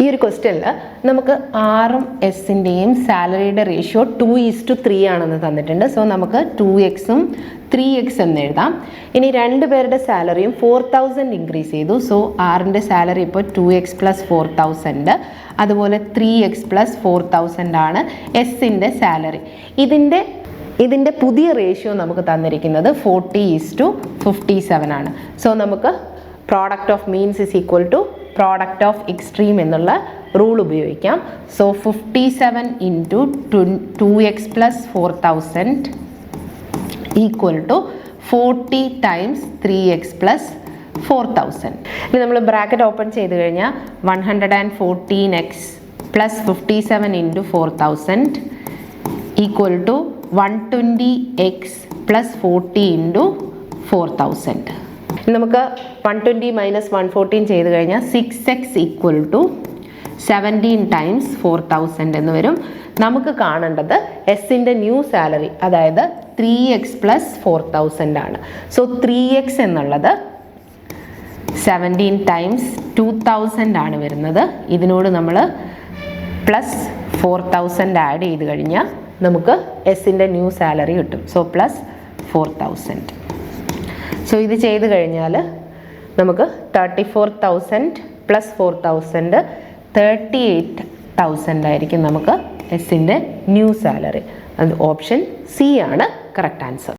ഈ ഒരു ക്വസ്റ്റ്യനിൽ നമുക്ക് ആറും എസിൻ്റെയും സാലറിയുടെ റേഷ്യോ 2:3 ആണെന്ന് തന്നിട്ടുണ്ട്. സോ നമുക്ക് 2x-ഉം 3x എന്ന് എഴുതാം. ഇനി രണ്ടുപേരുടെ സാലറിയും 4000 ഇൻക്രീസ് ചെയ്തു. സോ ആറിൻ്റെ സാലറി ഇപ്പോൾ 2x + 4000, അതുപോലെ 3x + 4000 ആണ് എസിൻ്റെ സാലറി. ഇതിൻ്റെ പുതിയ റേഷ്യോ നമുക്ക് തന്നിരിക്കുന്നത് 40:57 ആണ്. സോ നമുക്ക് product of means is equal to product of extreme എന്നുള്ള റൂൾ ഉപയോഗിക്കാം. So 57 × 2x + 4000 equal to 40 × 3x + 4000. ഇനി നമ്മൾ ബ്രാക്കറ്റ് ഓപ്പൺ ചെയ്ത് കഴിഞ്ഞാൽ 114x + 57 × 4000 ഈക്വൽ ടു 120x + 40 × 4000. നമുക്ക് 120 - 114 ചെയ്ത് കഴിഞ്ഞാൽ 6x ഈക്വൽ ടു 17 × 4000 എന്ന് വരും. നമുക്ക് കാണേണ്ടത് എസിൻ്റെ ന്യൂ സാലറി, അതായത് 3x + 4000 ആണ്. സോ 3x എന്നുള്ളത് 17 × 2000 ആണ് വരുന്നത്. ഇതിനോട് നമ്മൾ +4000 ആഡ് ചെയ്ത് കഴിഞ്ഞാൽ നമുക്ക് എസിൻ്റെ ന്യൂ സാലറി കിട്ടും. സോ +4000. സോ ഇത് ചെയ്ത് കഴിഞ്ഞാൽ നമുക്ക് 34,000 + 4,000 38,000 ആയിരിക്കും നമുക്ക് എസിൻ്റെ ന്യൂ സാലറി. അത് ഓപ്ഷൻ സി ആണ് കറക്റ്റ് ആൻസർ.